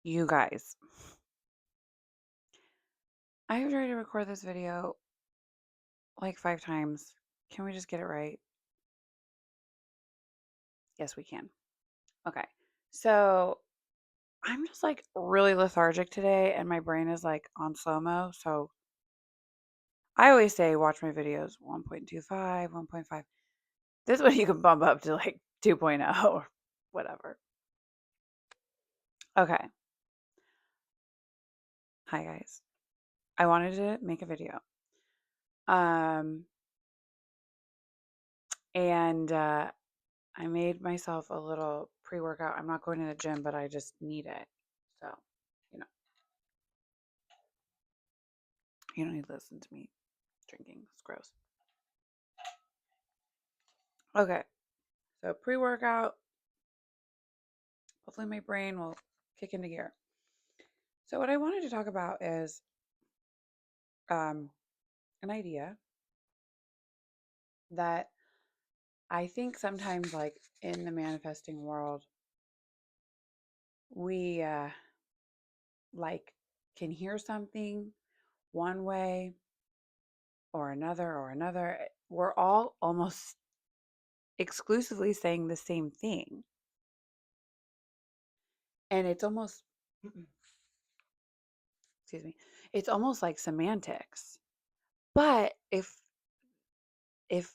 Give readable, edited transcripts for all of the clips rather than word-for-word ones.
You guys, I have tried to record this video like 5 times. Can we just get it right? Yes, we can. Okay. So I'm just like really lethargic today and my brain is like on slow mo. So I always say watch my videos 1.25, 1.5. This one you can bump up to like 2.0 or whatever. Okay. Hi guys. I wanted to make a video. Um and I made myself a little pre-workout. I'm not going to the gym, but I just need it. So, you know, you don't need to listen to me drinking. It's gross. Okay. So, pre-workout, hopefully my brain will kick into gear. So, what I wanted to talk about is um an idea that I think sometimes like in the manifesting world, we like can hear something one way or another or another. We're all almost exclusively saying the same thing. And it's almost, excuse me, it's almost like semantics. But if y-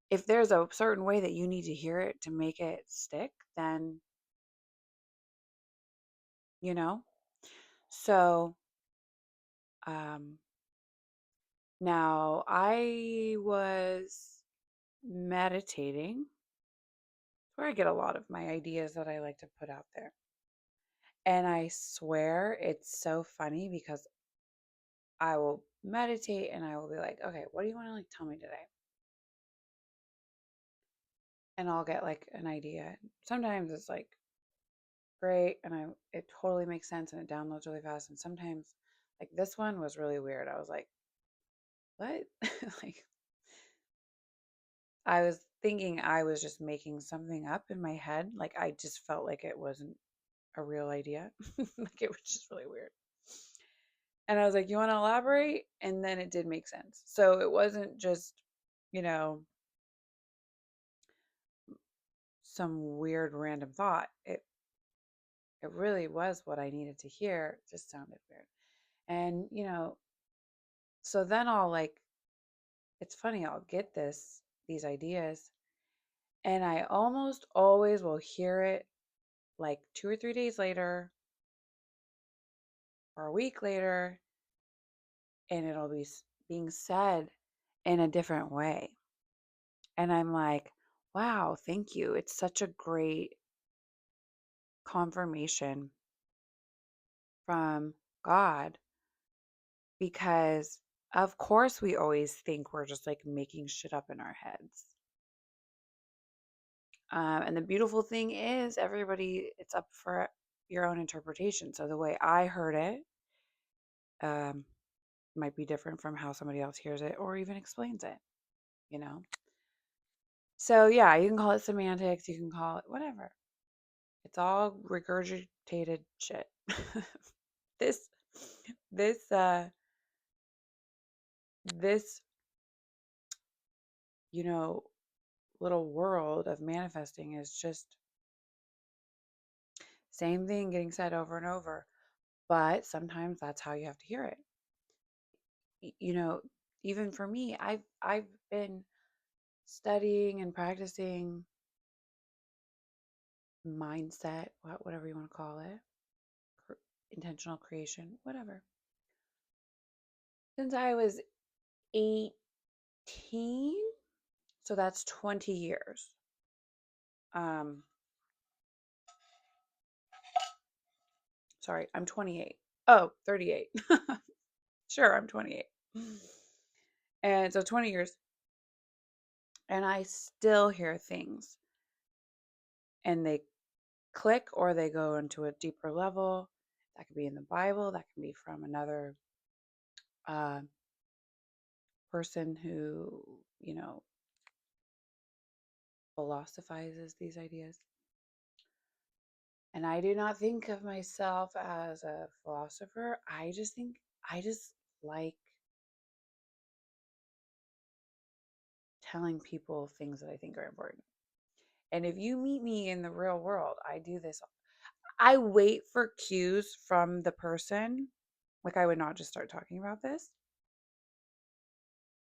if there's a certain way that you need to hear it to make it stick, then you know. So um, now I was meditating, where I get a lot of my ideas that I like to put out there. And I swear it's so funny because I will meditate and I will be like, okay, what do you want to like tell me today? And I'll get like an idea. Sometimes it's like great and it totally makes sense and it downloads really fast. And sometimes like this one was really weird. I was like, what? Like I was thinking I was just making something up in my head. Like I just felt like it wasn't a real idea. Like it was just really weird. And I was like, you want to elaborate? And then it did make sense. So it wasn't just, you know, some weird random thought. It really was what I needed to hear. It just sounded weird. And, so then I'll like, it's funny, I'll get these ideas, and I almost always will hear it like 2 or 3 days later or a week later, and it'll be being said in a different way. And I'm like, wow, thank you. It's such a great confirmation from God because, of course, we always think we're just like making shit up in our heads. And the beautiful thing is, everybody, it's up for your own interpretation. So the way I heard it um, might be different from how somebody else hears it or even explains it, you know? So yeah, you can call it semantics, you can call it whatever. It's all regurgitated shit. this, this, uh, this, you know, little world of manifesting is just same thing getting said over and over. But sometimes that's how you have to hear it. You know, even for me, I've been studying and practicing mindset, whatever you want to call it, cr- intentional creation, whatever. Since I was 18, so that's 20 years. Um, sorry, I'm 28. Oh, 38. Sure, I'm 28. And so 20 years, and I still hear things and they click or they go into a deeper level. That could be in the Bible, that can be from another uh, person who, philosophizes these ideas. And I do not think of myself as a philosopher. I just like telling people things that I think are important. And if you meet me in the real world, I do this. I wait for cues from the person. Like I would not just start talking about this.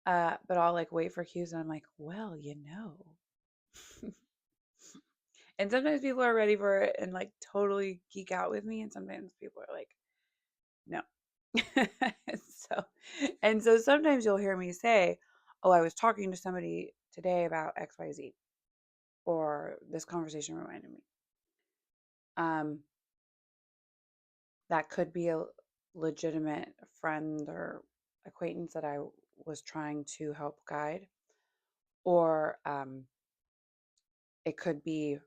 But I'll like wait for cues and I'm like, well, you know. And sometimes people are ready for it and like totally geek out with me. And sometimes people are like, no. so sometimes you'll hear me say, oh, I was talking to somebody today about XYZ, or this conversation reminded me. Um, that could be a legitimate friend or acquaintance that I was trying to help guide, or it could be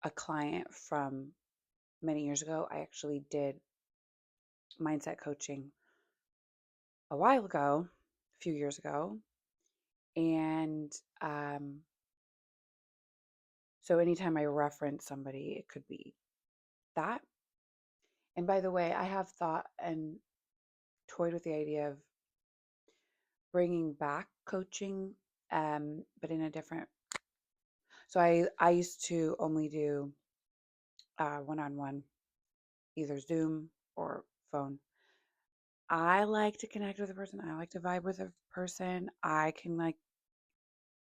a client from many years ago. I actually did mindset coaching a while ago, a few years ago, and so anytime I reference somebody, it could be that. And by the way, I have thought and toyed with the idea of bringing back coaching, but in a different. So I used to only do one-on-one, either Zoom or phone. I like to connect with a person. I like to vibe with a person. I can like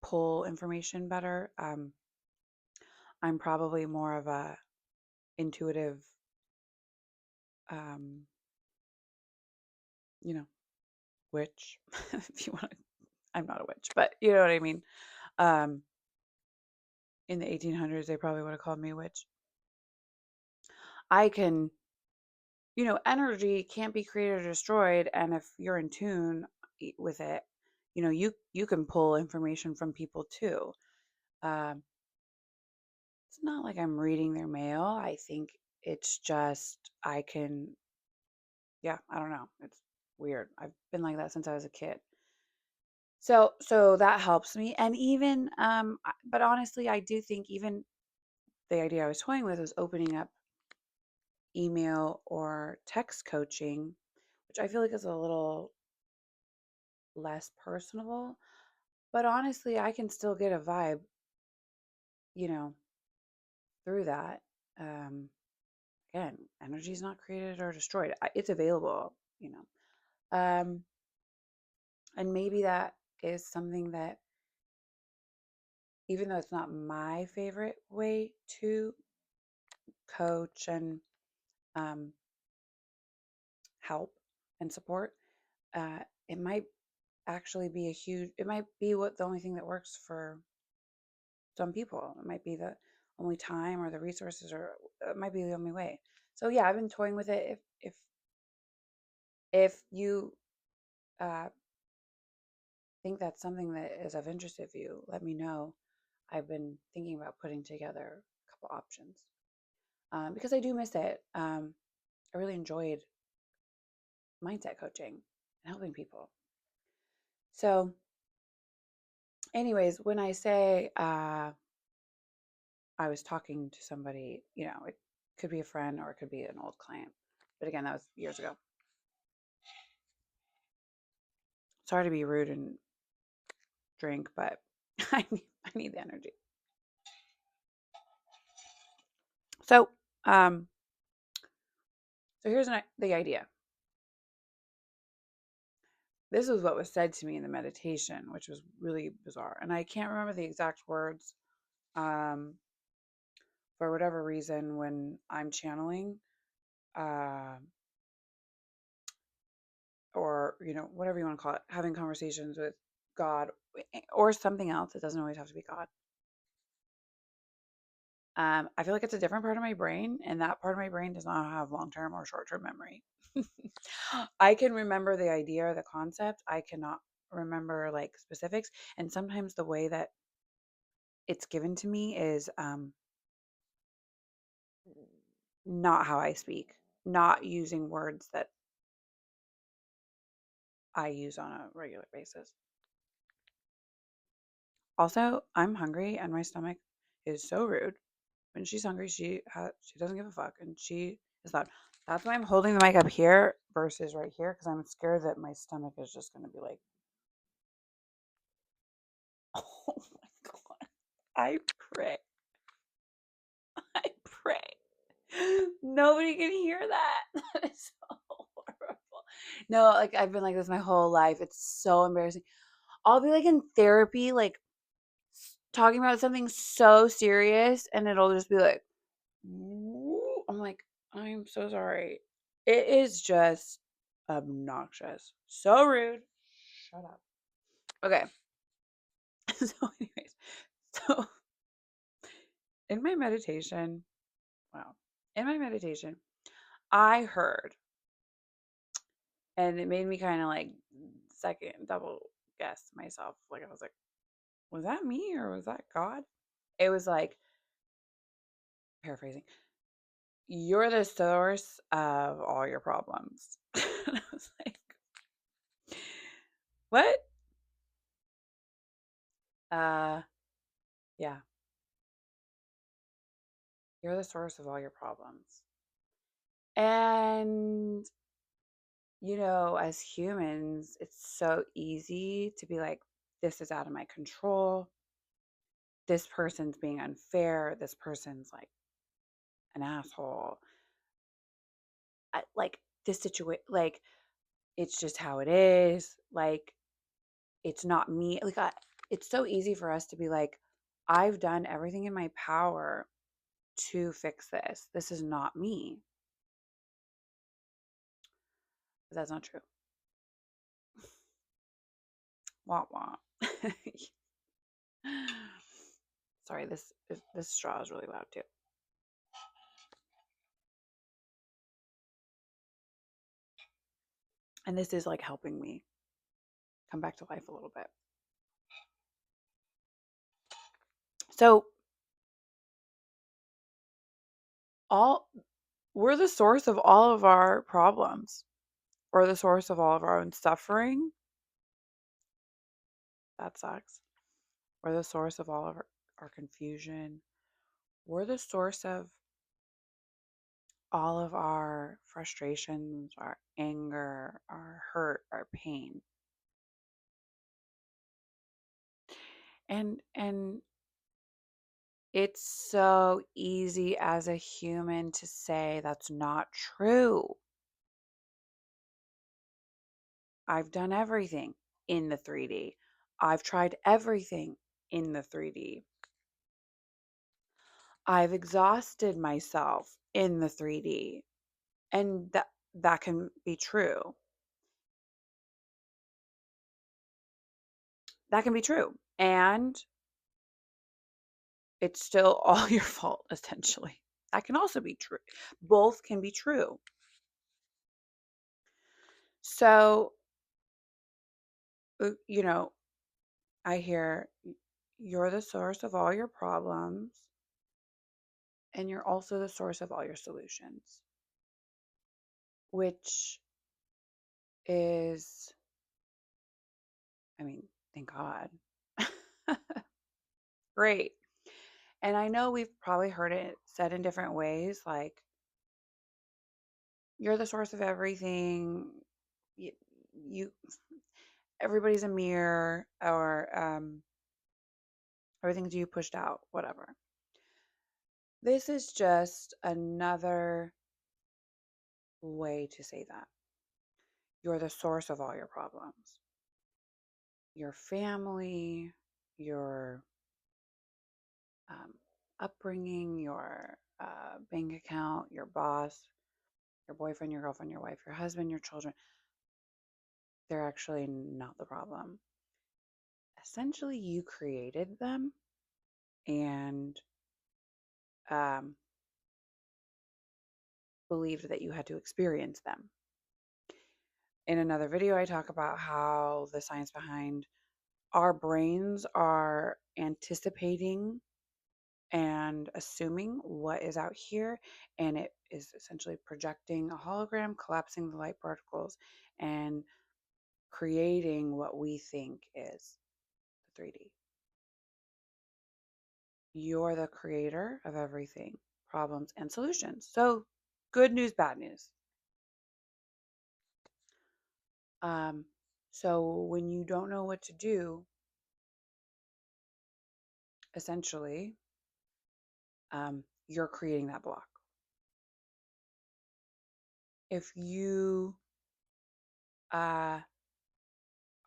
pull information better. I'm probably more of a intuitive, um, you know, witch. If you want to, I'm not a witch, but you know what I mean. Um, in the 1800s, they probably would have called me a witch. I can, energy can't be created or destroyed, and if you're in tune with it, you can pull information from people too. Um, it's not like I'm reading their mail. I think it's just I can, yeah, I don't know. It's weird. I've been like that since I was a kid. So that helps me. And even but honestly, I do think even the idea I was toying with was opening up email or text coaching, which I feel like is a little less personable. But honestly, I can still get a vibe, you know, through that. Um, Again, energy is not created or destroyed. It's available, you know. And maybe that is something that, even though it's not my favorite way to coach and um, help and support, uh, it might actually be it might be what the only thing that works for some people. It might be the only time or the resources, or it might be the only way. So yeah, I've been toying with it. If you uh, think that's something that is of interest of you, let me know. I've been thinking about putting together a couple options, because I do miss it. I really enjoyed mindset coaching and helping people. So, anyways, when I say I was talking to somebody, it could be a friend or it could be an old client. But again, that was years ago. Sorry to be rude and drink, but I need the energy. So, so here's the idea. This is what was said to me in the meditation, which was really bizarre, and I can't remember the exact words. Um, for whatever reason, when I'm channeling, uh, or whatever you want to call it, having conversations with God or something else, it doesn't always have to be God. I feel like it's a different part of my brain, and that part of my brain does not have long term or short term memory. I can remember the idea or the concept. I cannot remember like specifics. And sometimes the way that it's given to me is not how I speak, not using words that I use on a regular basis. Also, I'm hungry and my stomach is so rude. when she's hungry, she doesn't give a fuck, and she is loud. That's why I'm holding the mic up here versus right here, because I'm scared that my stomach is just going to be like, oh my God. I pray. I pray. Nobody can hear that. That is so horrible. No, like I've been like this my whole life. It's so embarrassing. I'll be like in therapy, like talking about something so serious, and it'll just be like, I'm like, I'm so sorry. It is just obnoxious. So rude. Shut up. Okay. So, anyways, so in my meditation, wow, in my meditation, I heard, and it made me kind of like second double guess myself. Like, I was like, was that me or was that God? It was like, paraphrasing, you're the source of all your problems. And I was like, what? Uh, yeah, you're the source of all your problems. And, as humans, it's so easy to be like, this is out of my control. This person's being unfair. This person's like an asshole. Like, this situation, like, it's just how it is. Like, it's not me. Like, it's so easy for us to be like, I've done everything in my power to fix this. This is not me. But that's not true. Wah wah. Sorry, this straw is really loud too. And this is like helping me come back to life a little bit. So all we're the source of all of our problems, or the source of all of our own suffering. That sucks. We're the source of all of our confusion. We're the source of all of our frustrations, our anger, our hurt, our pain. And it's so easy as a human to say that's not true. I've done everything in the 3D. I've tried everything in the 3D. I've exhausted myself in the 3D. And that can be true. That can be true. And it's still all your fault, essentially. That can also be true. Both can be true. So, I hear you're the source of all your problems, and you're also the source of all your solutions, which is, I mean, thank God. Great. And I know we've probably heard it said in different ways, like, you're the source of everything. You everybody's a mirror, or everything's you pushed out, whatever. This is just another way to say that. You're the source of all your problems. Your family, your upbringing, your bank account, your boss, your boyfriend, your girlfriend, your wife, your husband, your children, they're actually not the problem. Essentially, you created them, and um, believed that you had to experience them. In another video, I talk about how the science behind our brains are anticipating and assuming what is out here, and it is essentially projecting a hologram, collapsing the light particles, and creating what we think is the 3D. You're the creator of everything, problems and solutions. So, good news, bad news. Um, so, when you don't know what to do, essentially, you're creating that block. If you are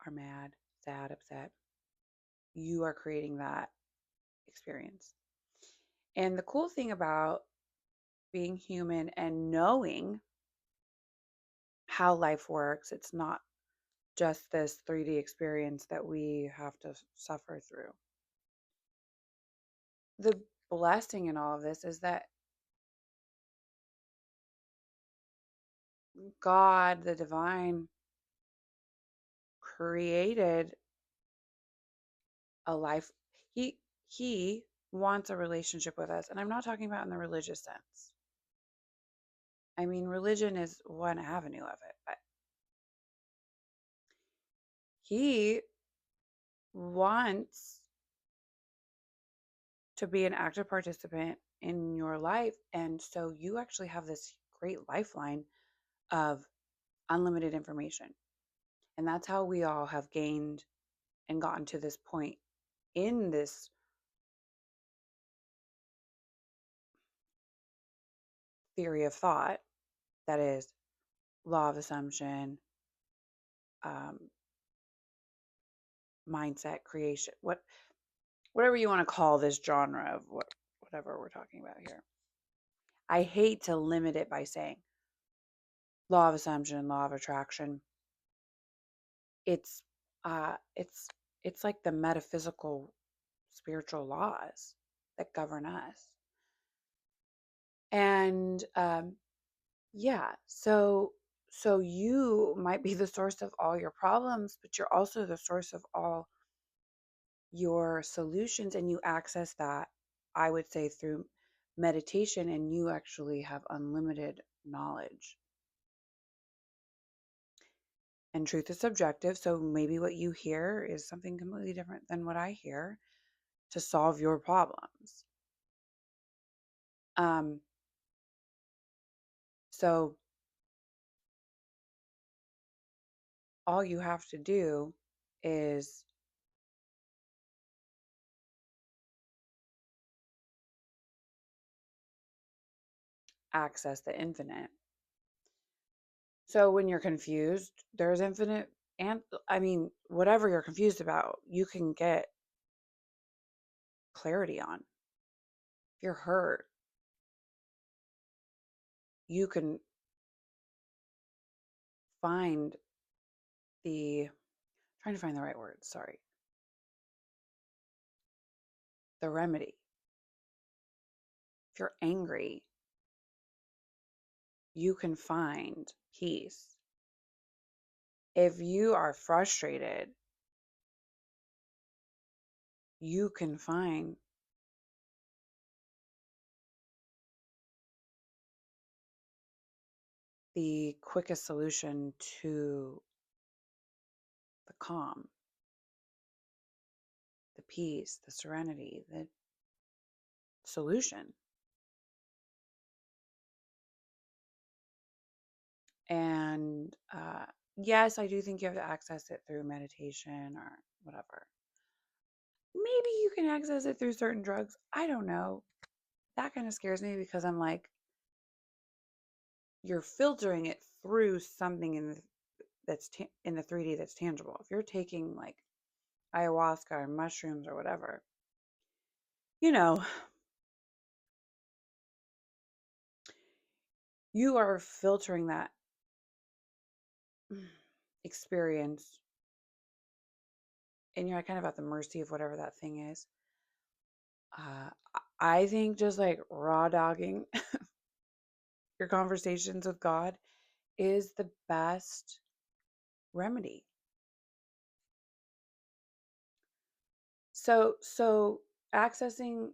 mad, sad, upset, you are creating that experience. And the cool thing about being human and knowing how life works, it's not just this 3D experience that we have to suffer through. The blessing in all of this is that God, the divine, created a life. He wants a relationship with us. And I'm not talking about in the religious sense. I mean, religion is one avenue of it, but he wants to be an active participant in your life. And so you actually have this great lifeline of unlimited information. And that's how we all have gained and gotten to this point in this theory of thought that is law of assumption, um, mindset creation, whatever you want to call this genre of whatever we're talking about here. I hate to limit it by saying law of assumption, law of attraction. It's uh it's it's like the metaphysical spiritual laws that govern us. And yeah, so you might be the source of all your problems, but you're also the source of all your solutions, and you access that, I would say, through meditation, and you actually have unlimited knowledge. And truth is subjective, so maybe what you hear is something completely different than what I hear to solve your problems. Um, so all you have to do is access the infinite. So when you're confused, there's infinite, and I mean, whatever you're confused about, you can get clarity on. If you're hurt, you can find trying to find the right words, sorry, the remedy. If you're angry, you can find peace. If you are frustrated, you can find the quickest solution to the calm, the peace, the serenity, the solution. And yes, I do think you have to access it through meditation or whatever. Maybe you can access it through certain drugs. I don't know. That kind of scares me because I'm like, you're filtering it through something in the 3D that's tangible. If you're taking like ayahuasca or mushrooms or whatever, you know, you are filtering that experience, and you're kind of at the mercy of whatever that thing is. Uh, I think just like raw dogging your conversations with God is the best remedy. So accessing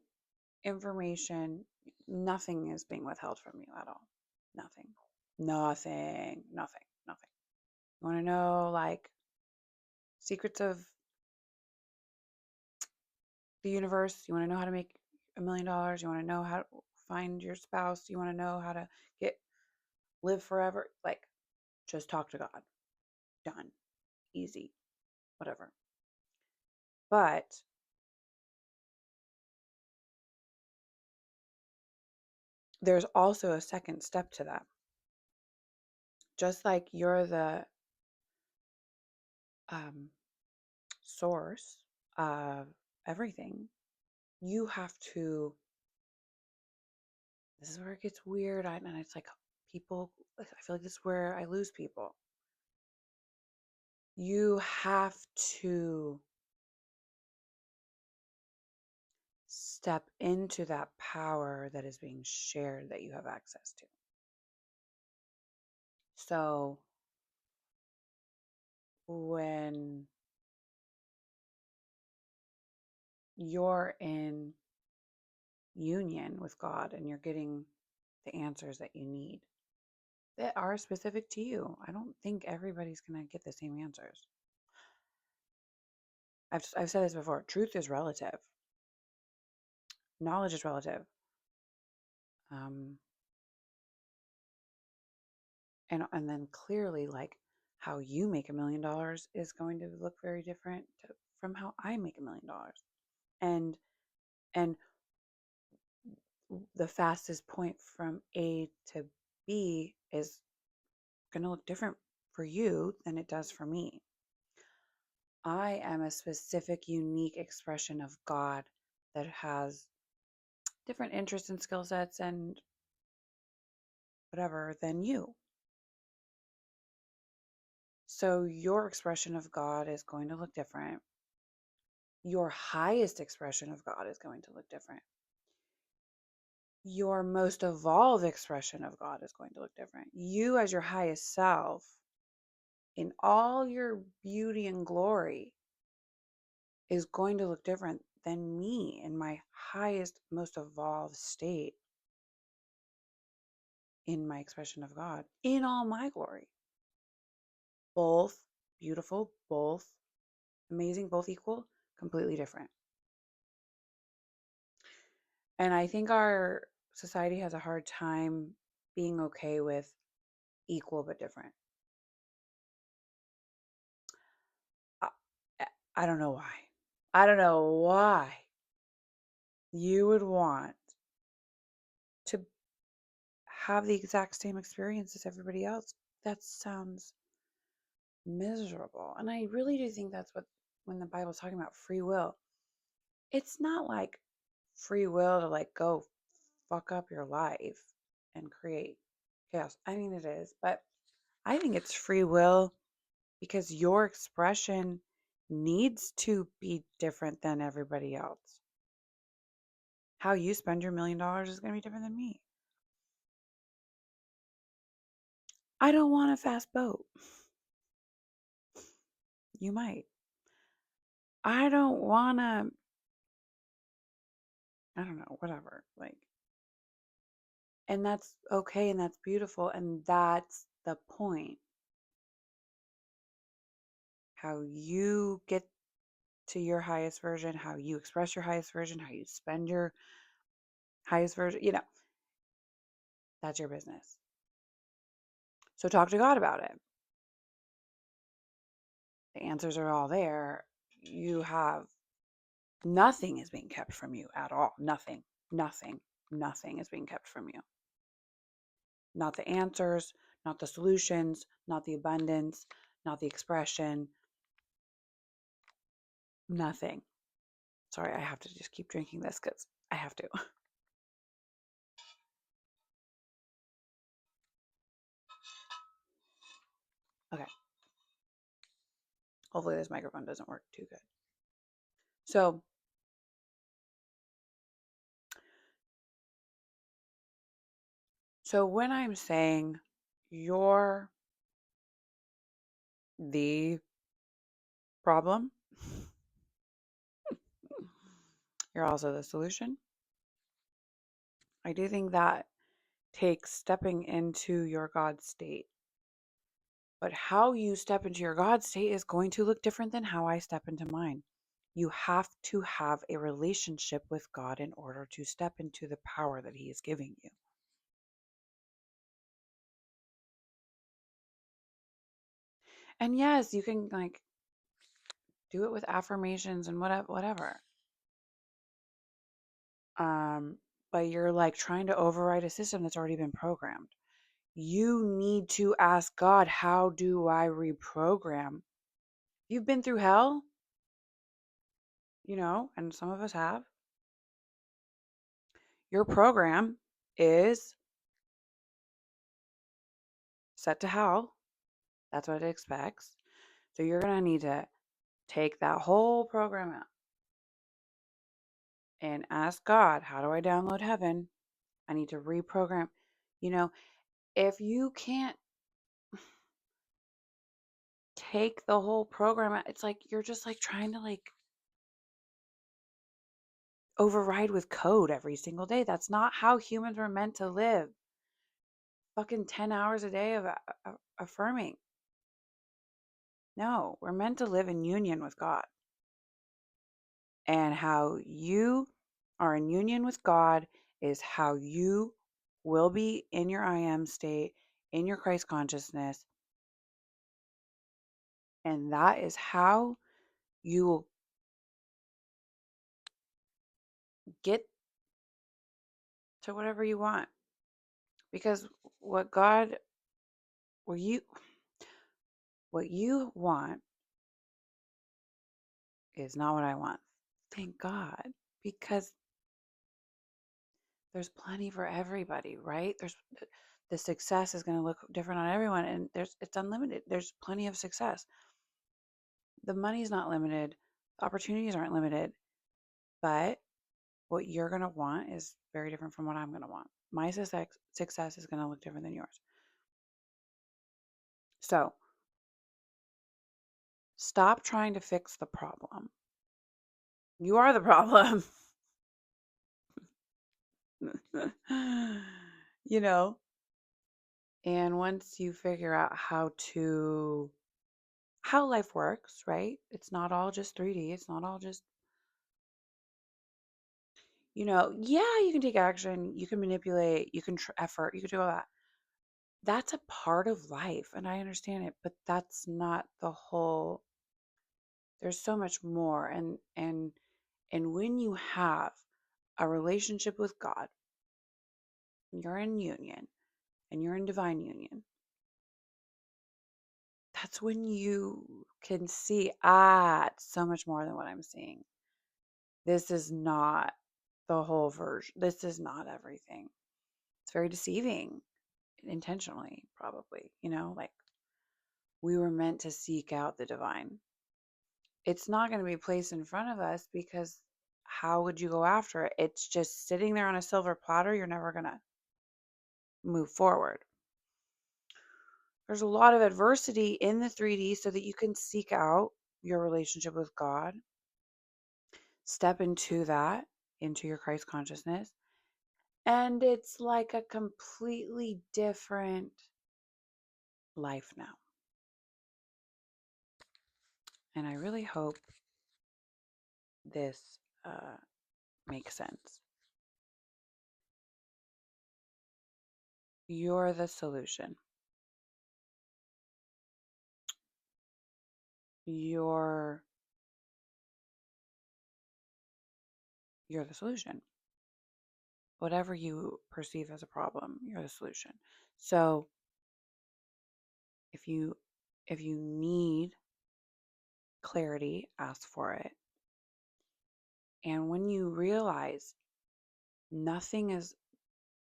information, nothing is being withheld from you at all. Nothing. Nothing. Nothing. Nothing. You want to know like secrets of the universe? You want to know how to make $1 million? You want to know how to find your spouse? You want to know how to live forever? Like, just talk to God. Done. Easy. Whatever. But there's also a second step to that. Just like you're the source of everything, you have to. This is where it gets weird. And it's like people, I feel like this is where I lose people. You have to step into that power that is being shared that you have access to. So when you're in union with God and you're getting the answers that you need that are specific to you, I don't think everybody's going to get the same answers. I've said this before. Truth is relative. Knowledge is relative. Um, and then clearly, like, how you make $1 million is going to look very different from how I make $1 million. And and the fastest point from A to B is going to look different for you than it does for me. I am a specific, unique expression of God that has different interests and skill sets and whatever than you. So your expression of God is going to look different. Your highest expression of God is going to look different. Your most evolved expression of God is going to look different. You, as your highest self, in all your beauty and glory, is going to look different than me in my highest, most evolved state in my expression of God, in all my glory. Both beautiful, both amazing, both equal, completely different. And I think our society has a hard time being okay with equal but different. I, I don't know why. I don't know why you would want to have the exact same experience as everybody else. That sounds miserable. And I really do think that's what, when the Bible's talking about free will, it's not like free will to like go fuck up your life and create chaos. I mean, it is, but I think it's free will because your expression needs to be different than everybody else. How you spend your $1 million is going to be different than me. I don't want a fast boat. You might. I don't want to, I don't know, whatever. Like, and that's okay and that's beautiful. And that's the point. How you get to your highest version, how you express your highest version, how you spend your highest version, that's your business. So talk to God about it. The answers are all there. You have nothing is being kept from you at all. Nothing, nothing, nothing is being kept from you. Not the answers, not the solutions, not the abundance, not the expression, nothing. Sorry, I have to just keep drinking this because I have to. Okay. Hopefully this microphone doesn't work too good. So when I'm saying you're the problem, you're also the solution. I do think that takes stepping into your God state. But how you step into your God state is going to look different than how I step into mine. You have to have a relationship with God in order to step into the power that He is giving you. And yes, you can like do it with affirmations and whatever. But you're like trying to override a system that's already been programmed. You need to ask God, how do I reprogram? You've been through hell, and some of us have. Your program is set to hell. That's what it expects. So you're going to need to take that whole program out and ask God, how do I download heaven? I need to reprogram. You know, if you can't take the whole program out, it's like you're just like trying to like override with code every single day. That's not how humans were meant to live. Fucking 10 hours a day of affirming. No, we're meant to live in union with God. And how you are in union with God is how you will be in your I am state, in your Christ consciousness. And that is how you will get to whatever you want. Because what God, what you want is not what I want. Thank God. Because there's plenty for everybody, right? The success is going to look different on everyone, and it's unlimited. There's plenty of success. The money's not limited, the opportunities aren't limited, but what you're going to want is very different from what I'm going to want. My success is going to look different than yours. So stop trying to fix the problem. You are the problem. you know and once you figure out how life works, right? It's not all just 3D. It's not all just, yeah, you can take action, you can manipulate, you can effort, you can do all that. That's a part of life, and I understand it, but that's not the whole. There's so much more, and when you have a relationship with God, you're in union, and you're in divine union. That's when you can see, it's so much more than what I'm seeing. This is not the whole version. This is not everything. It's very deceiving, intentionally, probably. Like we were meant to seek out the divine. It's not going to be placed in front of us because how would you go after it? It's just sitting there on a silver platter. You're never going to move forward. There's a lot of adversity in the 3D so that you can seek out your relationship with God, step into that, into your Christ consciousness. And it's like a completely different life now. And I really hope this makes sense. You're the solution. You're the solution. Whatever you perceive as a problem, you're the solution. So if you need clarity, ask for it. And when you realize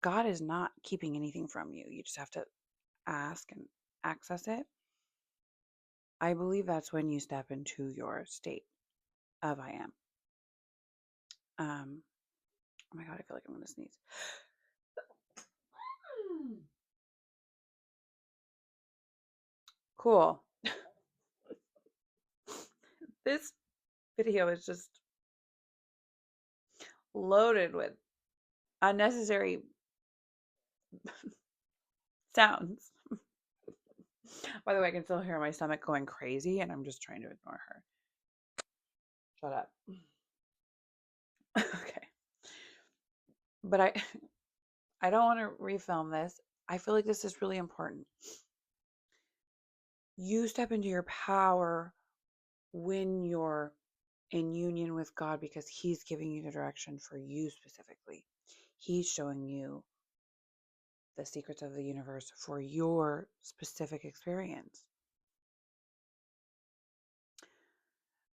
God is not keeping anything from you, you just have to ask and access it. I believe that's when you step into your state of I am. Oh my God, I feel like I'm going to sneeze. Cool. This video is just loaded with unnecessary sounds. By the way, I can still hear my stomach going crazy, and I'm just trying to ignore her. shut up. Okay. But I don't want to refilm this. I feel like this is really important. You step into your power when you're in union with God because He's giving you the direction for you specifically. He's showing you the secrets of the universe for your specific experience.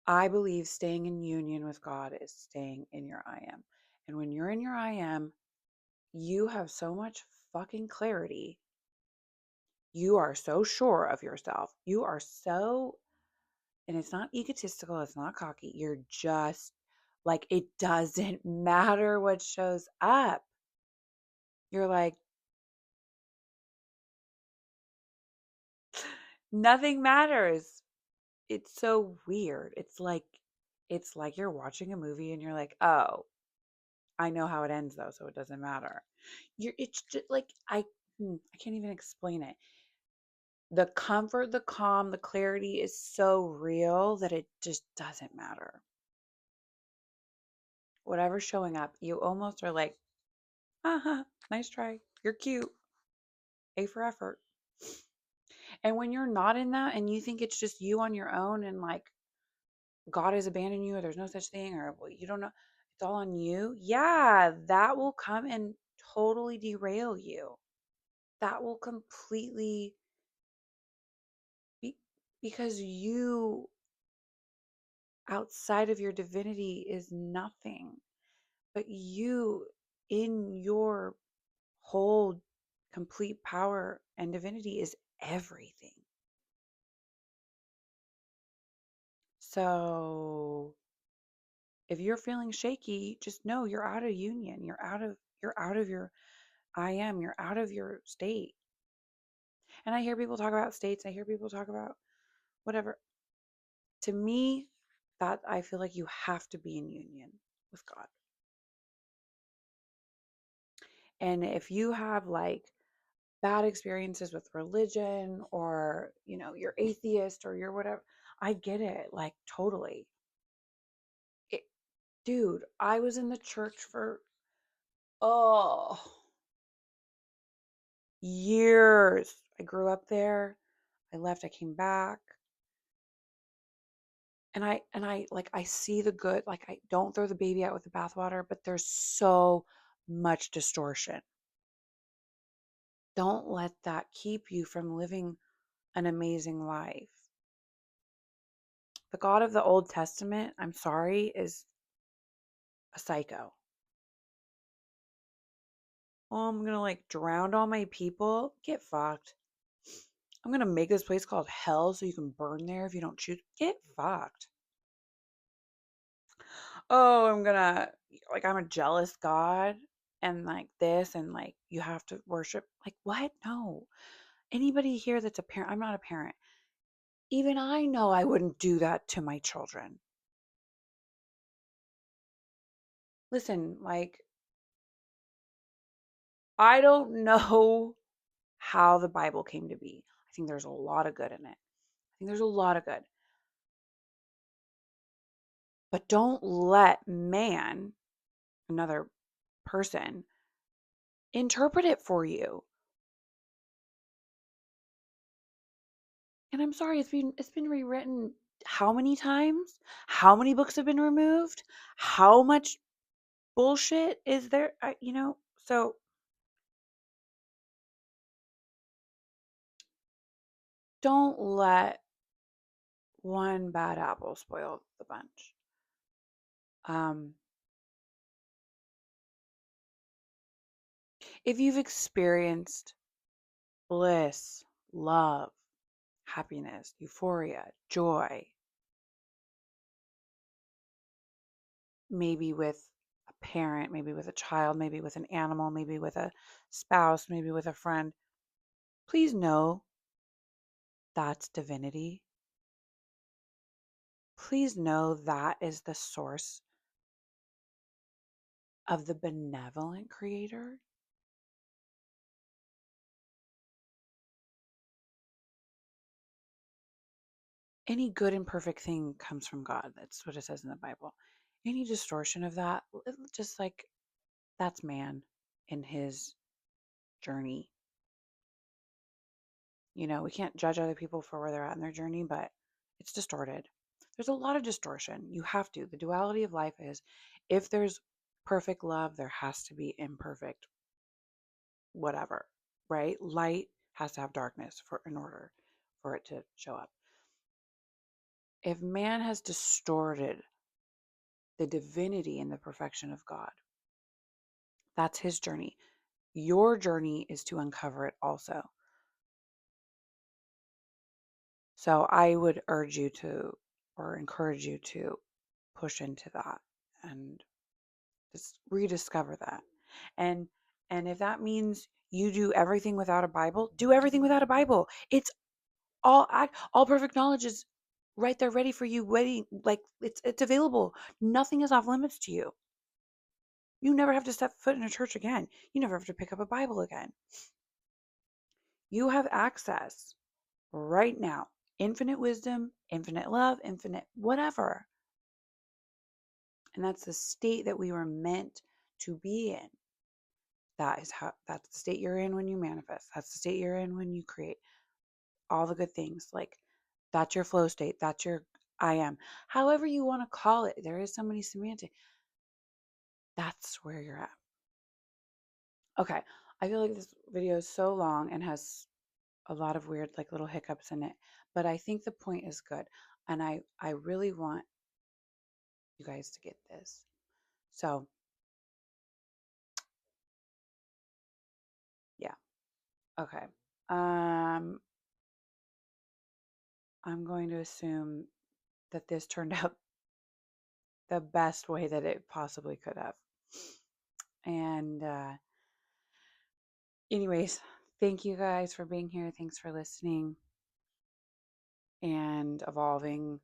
I believe staying in union with God is staying in your I am. And when you're in your I am, you have so much fucking clarity. You are so sure of yourself. You are so, and it's not egotistical, it's not cocky. You're just like, it doesn't matter what shows up. You're like, nothing matters. It's so weird. It's like you're watching a movie and you're like, "Oh, I know how it ends though, so it doesn't matter." It's just like I can't even explain it. The comfort, the calm, the clarity is so real that it just doesn't matter. Whatever's showing up, you almost are like, "Uh-huh, nice try. You're cute. A for effort." And when you're not in that and you think it's just you on your own and like God has abandoned you or there's no such thing or well, you don't know, it's all on you. Yeah, that will come and totally derail you. That will completely be because you outside of your divinity is nothing, but you in your whole complete power and divinity is everything. So if you're feeling shaky, just know you're out of union. You're out of your I am, you're out of your state. And I hear people talk about states, I hear people talk about whatever. To me, that I feel like you have to be in union with God. And if you have like bad experiences with religion or, you're atheist or you're whatever, I get it, like totally. It, dude, I was in the church for oh, years. I grew up there. I left, I came back. And I like I see the good, like I don't throw the baby out with the bathwater, but there's so much distortion. Don't let that keep you from living an amazing life. The God of the Old Testament, I'm sorry, is a psycho. Oh, I'm gonna like drown all my people. Get fucked. I'm gonna make this place called hell so you can burn there if you don't choose. Get fucked. Oh, I'm a jealous God and like this and like you have to worship. Like, what? No. Anybody here that's a parent, I'm not a parent. Even I know I wouldn't do that to my children. Listen, like, I don't know how the Bible came to be. I think there's a lot of good in it. I think there's a lot of good. But don't let man, another person, interpret it for you. And I'm sorry, it's been rewritten how many times? How many books have been removed? How much bullshit is there? So don't let one bad apple spoil the bunch. Um, if you've experienced bliss, love, happiness, euphoria, joy, maybe with a parent, maybe with a child, maybe with an animal, maybe with a spouse, maybe with a friend, please know that's divinity. Please know that is the source of the benevolent creator. any good and perfect thing comes from God. That's what it says in the Bible. Any distortion of that, just like that's man in his journey. We can't judge other people for where they're at in their journey, but it's distorted. There's a lot of distortion. You have to. The duality of life is if there's perfect love, there has to be imperfect whatever, right? Light has to have darkness in order for it to show up. If man has distorted the divinity and the perfection of God, that's his journey. Your journey is to uncover it also. So I would urge you to, or encourage you to, push into that and just rediscover that. And if that means you do everything without a Bible, do everything without a Bible. It's all perfect knowledge is right there ready for you, waiting, like it's available. Nothing is off limits to you. You never have to step foot in a church again. You never have to pick up a Bible again. You have access right now. Infinite wisdom, infinite love, infinite whatever. And that's the state that we were meant to be in. That's the state you're in when you manifest. That's the state you're in when you create all the good things. Like that's your flow state. That's your I am. However you want to call it. There is so many semantics. That's where you're at. Okay. I feel like this video is so long and has a lot of weird like little hiccups in it, but I think the point is good. And I really want you guys to get this. So, yeah. Okay. Um I'm going to assume that this turned out the best way that it possibly could have. And anyways, thank you guys for being here. Thanks for listening and evolving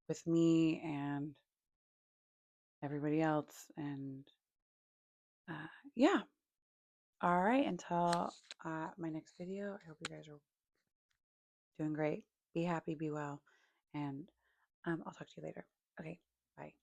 with me and everybody else. And yeah. All right. Until my next video, I hope you guys are doing great. Be happy, be well. And I'll talk to you later. Okay. Bye.